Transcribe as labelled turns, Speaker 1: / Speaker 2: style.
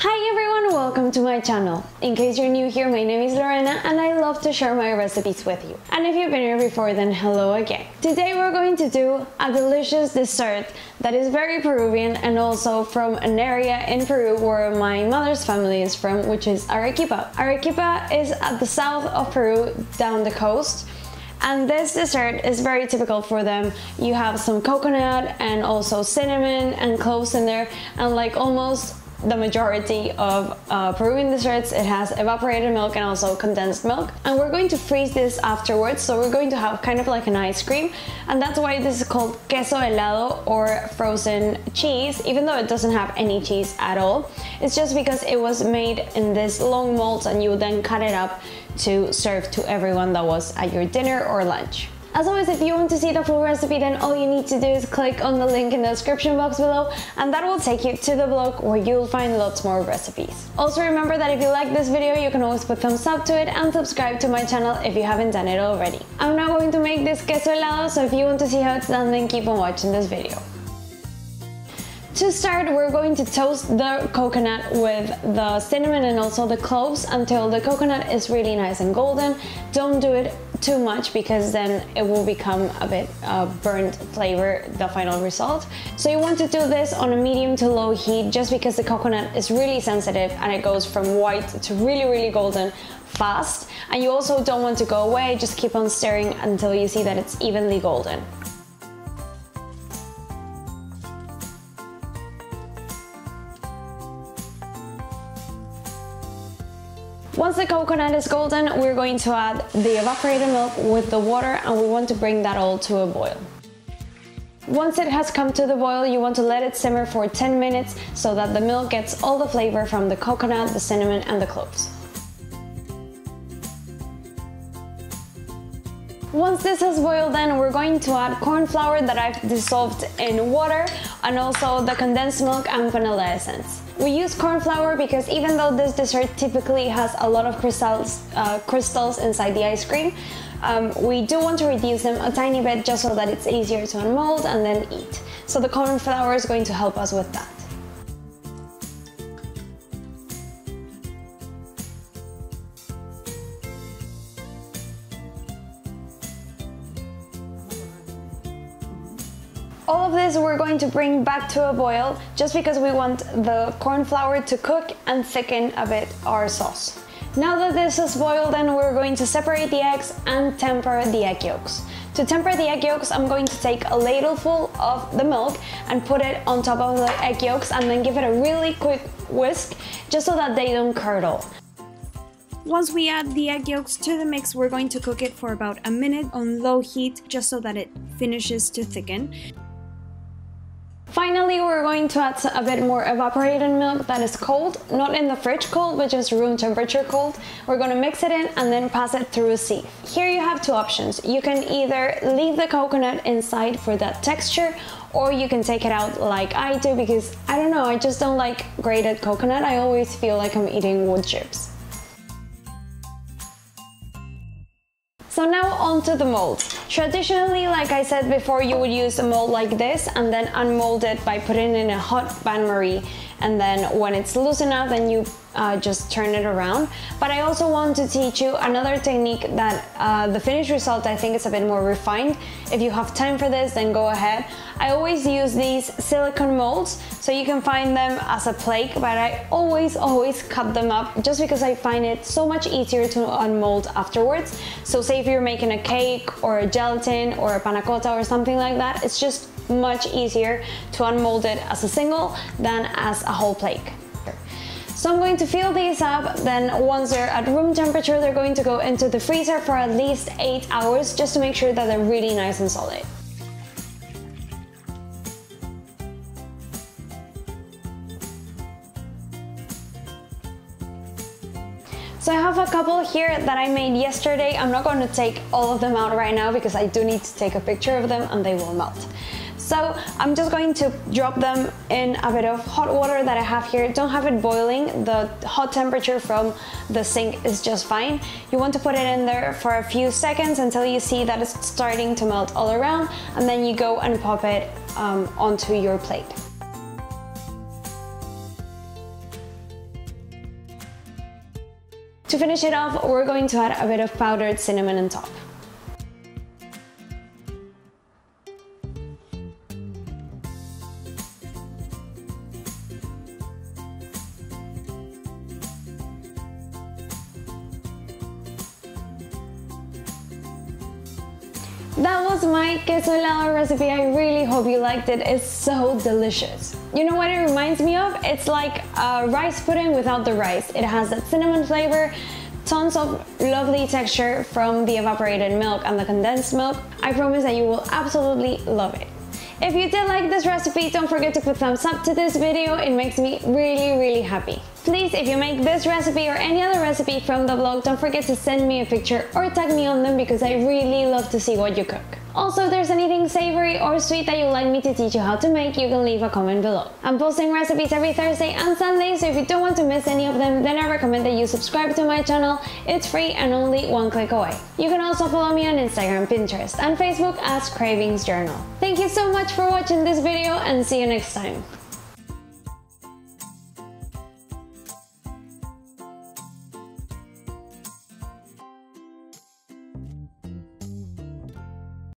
Speaker 1: Hi everyone, welcome to my channel. In case you're new here, my name is Lorena and I love to share my recipes with you. And if you've been here before, then hello again. Today we're going to do a delicious dessert that is very Peruvian and also from an area in Peru where my mother's family is from, which is Arequipa. Arequipa is at the south of Peru, down the coast. And this dessert is very typical for them. You have some coconut and also cinnamon and cloves in there, and like almost the majority of Peruvian desserts, it has evaporated milk and also condensed milk. And we're going to freeze this afterwards, so we're going to have kind of like an ice cream, and that's why this is called Queso Helado or frozen cheese, even though it doesn't have any cheese at all. It's just because it was made in this long molds and you then cut it up to serve to everyone that was at your dinner or lunch. As always, if you want to see the full recipe, then all you need to do is click on the link in the description box below, and that will take you to the blog where you'll find lots more recipes. Also remember that if you like this video, you can always put thumbs up to it and subscribe to my channel if you haven't done it already. I'm now going to make this queso helado, so if you want to see how it's done, then keep on watching this video. To start, we're going to toast the coconut with the cinnamon and also the cloves until the coconut is really nice and golden. Don't do it too much because then it will become a bit burnt flavor, the final result. So you want to do this on a medium to low heat just because the coconut is really sensitive and it goes from white to really golden fast. And you also don't want to go away, just keep on stirring until you see that it's evenly golden. Once the coconut is golden, we're going to add the evaporated milk with the water, and we want to bring that all to a boil. Once it has come to the boil, you want to let it simmer for 10 minutes so that the milk gets all the flavor from the coconut, the cinnamon and the cloves. Once this has boiled, then we're going to add corn flour that I've dissolved in water and also the condensed milk and vanilla essence. We use corn flour because even though this dessert typically has a lot of crystals inside the ice cream, we do want to reduce them a tiny bit just so that it's easier to unmold and then eat. So the corn flour is going to help us with that. All of this we're going to bring back to a boil just because we want the corn flour to cook and thicken a bit our sauce. Now that this is boiled, then we're going to separate the eggs and temper the egg yolks. To temper the egg yolks, I'm going to take a ladleful of the milk and put it on top of the egg yolks and then give it a really quick whisk just so that they don't curdle. Once we add the egg yolks to the mix, we're going to cook it for about a minute on low heat just so that it finishes to thicken. Finally, we're going to add a bit more evaporated milk that is cold, not in the fridge cold, but just room temperature cold. We're going to mix it in and then pass it through a sieve. Here you have two options. You can either leave the coconut inside for that texture, or you can take it out like I do because, I don't know, I just don't like grated coconut. I always feel like I'm eating wood chips. So now onto the mold. Traditionally, like I said before, you would use a mold like this and then unmold it by putting it in a hot bain-marie, and then when it's loose enough, then you just turn it around. But I also want to teach you another technique that the finished result I think is a bit more refined. If you have time for this, then go ahead. I always use these silicone molds, so you can find them as a plate, but I always cut them up just because I find it so much easier to unmold afterwards. So say if you're making a cake or a gelatin or a panna cotta or something like that, it's just much easier to unmold it as a single than as a whole plate. So I'm going to fill these up, then once they're at room temperature, they're going to go into the freezer for at least 8 hours just to make sure that they're really nice and solid. So I have a couple here that I made yesterday. I'm not going to take all of them out right now because I do need to take a picture of them and they will melt. So I'm just going to drop them in a bit of hot water that I have here. Don't have it boiling. The hot temperature from the sink is just fine. You want to put it in there for a few seconds until you see that it's starting to melt all around, and then you go and pop it onto your plate. To finish it off, we're going to add a bit of powdered cinnamon on top. That was my queso helado recipe. I really hope you liked it. It's so delicious. You know what it reminds me of? It's like a rice pudding without the rice. It has that cinnamon flavor, tons of lovely texture from the evaporated milk and the condensed milk. I promise that you will absolutely love it. If you did like this recipe, don't forget to put thumbs up to this video. It makes me really happy. Please, if you make this recipe or any other recipe from the vlog, don't forget to send me a picture or tag me on them because I really love to see what you cook. Also, if there's anything savory or sweet that you'd like me to teach you how to make, you can leave a comment below. I'm posting recipes every Thursday and Sunday, so if you don't want to miss any of them, then I recommend that you subscribe to my channel. It's free and only one click away. You can also follow me on Instagram, Pinterest, and Facebook as Cravings Journal. Thank you so much for watching this video and see you next time.